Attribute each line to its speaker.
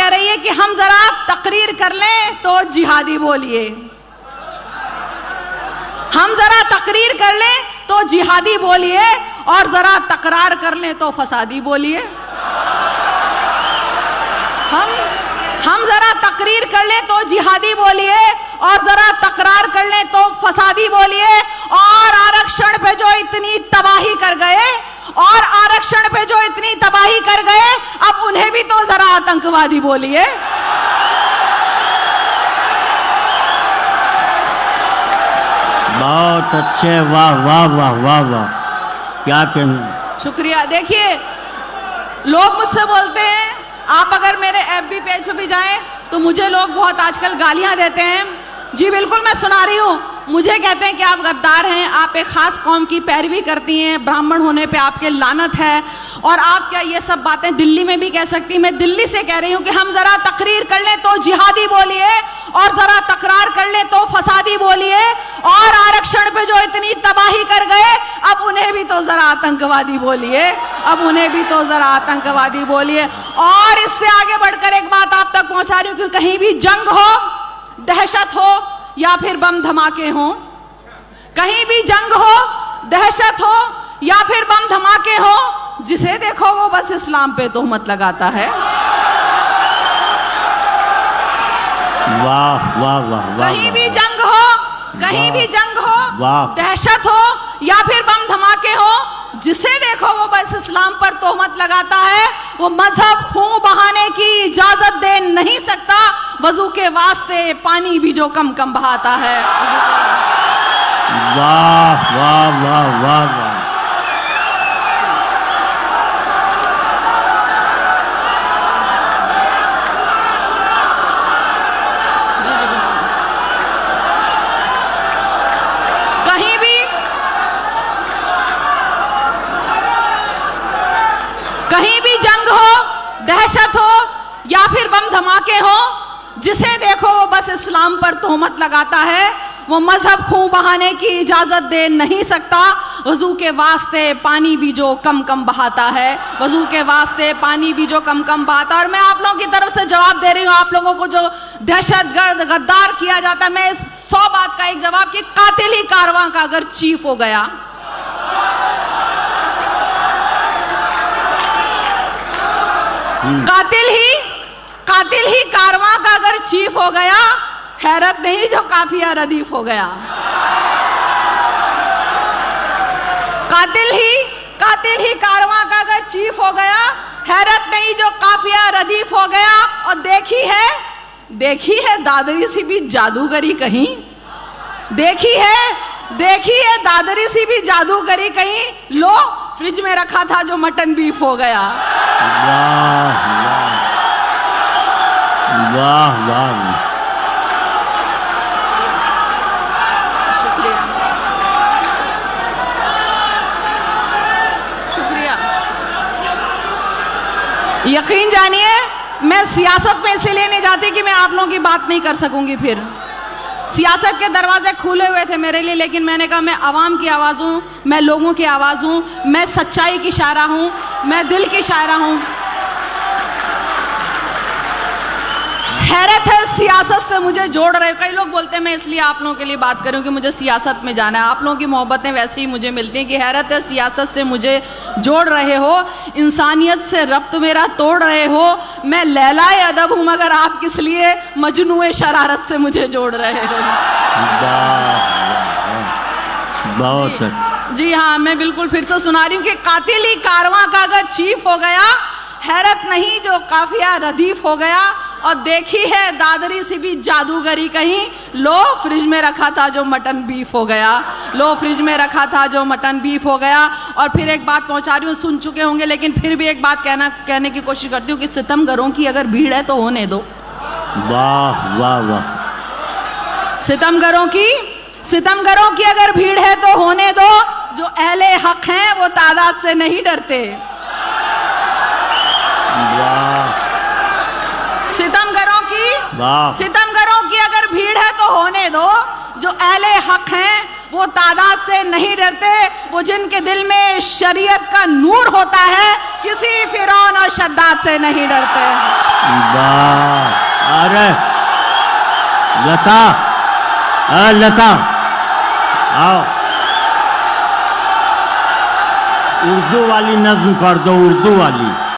Speaker 1: कह रही है कि हम जरा तकरीर कर लें तो जिहादी बोलिए, हम जरा तकरीर कर लें तो जिहादी बोलिए, और जरा तकरार कर लें तो फसादी बोलिए। हम जरा तकरीर कर लें तो जिहादी बोलिए, और जरा तकरार कर लें तो फसादी बोलिए। और आरक्षण पे जो इतनी तबाही कर गए, और आरक्षण पे जो इतनी तबाही कर गए, अब उन्हें भी तो जरा आतंकवादी बोलिए।
Speaker 2: बहुत अच्छे, वाह वाह वाह वाह वाह, क्या कहना।
Speaker 1: शुक्रिया। देखिए, लोग मुझसे बोलते हैं, आप अगर मेरे एफबी पेज पे भी जाएं तो मुझे लोग बहुत आजकल गालियां देते हैं। जी बिल्कुल, मैं सुना रही हूँ। मुझे कहते हैं कि आप गद्दार हैं, आप एक खास कौम की पैरवी करती हैं, ब्राह्मण होने पे आपके लानत है, और आप क्या ये सब बातें दिल्ली में भी कह सकती। मैं दिल्ली से कह रही हूँ कि हम जरा तकरीर कर लें तो जिहादी बोलिए, और जरा तकरार कर लें तो फसादी बोलिए। और आरक्षण पे जो इतनी तबाही कर गए, अब उन्हें भी तो जरा आतंकवादी बोलिए, अब उन्हें भी तो जरा आतंकवादी बोलिए। और इससे आगे बढ़कर एक बात आप तक पहुंचा रही हूँ कि कहीं भी जंग हो, दहशत हो, या फिर बम धमाके हो, कहीं भी जंग हो, दहशत हो, या फिर बम धमाके हो, जिसे देखो वो बस इस्लाम पे तोहमत लगाता है।
Speaker 2: वाह वाह वाह वाह।
Speaker 1: कहीं भी जंग हो, कहीं भी जंग हो, दहशत हो, या फिर बम धमाके हो, जिसे देखो वो बस इस्लाम पर तोहमत लगाता है। वो मजहब खून बहाने की इजाजत दे नहीं सकता, वजू के वास्ते पानी भी जो कम कम बहाता है।
Speaker 2: वाह वाह वाह वाह वाह।
Speaker 1: कहीं भी जंग हो, दहशत हो, या फिर बम धमाके हो, जिसे देखो वो बस इस्लाम पर तोहमत लगाता है। वो मजहब खून बहाने की इजाजत दे नहीं सकता, वजू के वास्ते पानी भी जो कम कम बहाता है, वजू के वास्ते पानी भी जो कम कम बहाता है। और मैं आप लोगों की तरफ से जवाब दे रही हूँ, आप लोगों को जो दहशतगर्द गद्दार किया जाता है, मैं इस 100 बात का एक जवाब कि कातिल ही कारवां का अगर चीफ हो गया, कातिल ही कारवां का अगर चीफ हो गया, हैरत नहीं जो काफिया रदीफ हो गया। कातिल ही कारवां का अगर चीफ हो गया, हैरत नहीं जो काफिया रदीफ हो गया। और देखी है दादरी सी भी जादूगरी कहीं, देखी है दादरी सी भी जादूगरी कहीं, लो फ्रिज में रखा था जो मटन बीफ हो गया।
Speaker 2: वाह वाह वाह।
Speaker 1: शुक्रिया। यकीन जानिए, मैं सियासत में इसीलिए नहीं जाती कि मैं आप लोगों की बात नहीं कर सकूंगी। फिर सियासत के दरवाजे खुले हुए थे मेरे लिए, लेकिन मैंने कहा मैं आवाम की आवाज़ हूँ, मैं लोगों की आवाज़ हूँ, मैं सच्चाई की शायरा हूँ, मैं दिल की शायरा हूँ। हैरत है सियासत से मुझे जोड़ रहे। कई लोग बोलते हैं मैं इसलिए आप लोगों के लिए बात करूं कि मुझे सियासत में जाना है। आप लोगों की मोहब्बतें वैसे ही मुझे मिलती हैं कि हैरत है सियासत से मुझे जोड़ रहे हो, इंसानियत से रब्त मेरा तोड़ रहे हो। मैं लैलाए अदब हूं मगर आप किस लिए मजनूए शरारत से मुझे जोड़ रहे हो।
Speaker 2: बहुत अच्छा।
Speaker 1: जी हाँ, मैं बिल्कुल फिर से सुना रही हूँ कि कातिल ही कारवां का अगर चीफ हो गया, हैरत नहीं जो काफिया रदीफ हो गया। और देखी है दादरी से भी जादूगरी कहीं, लो फ्रिज में रखा था जो मटन बीफ हो गया, लो फ्रिज में रखा था जो मटन बीफ हो गया। और फिर एक बात पहुंचा रही हूँ, सुन चुके होंगे लेकिन फिर भी एक बात कहने की कोशिश करती हूँ कि सितमगरों की अगर भीड़ है तो होने दो।
Speaker 2: वाह वाह वाह।
Speaker 1: सितमगरों की अगर भीड़ है तो होने दो, जो अहले हक हैं वो तादाद से नहीं डरते। सितमगरों की अगर भीड़ है तो होने दो, जो अहले हक हैं वो तादाद से नहीं डरते। वो जिनके दिल में शरीयत का नूर होता है, किसी फिरौन और शद्दाद से नहीं डरते।
Speaker 2: वाह, अरे लता, लता आओ, उर्दू वाली नज्म कर दो, उर्दू वाली।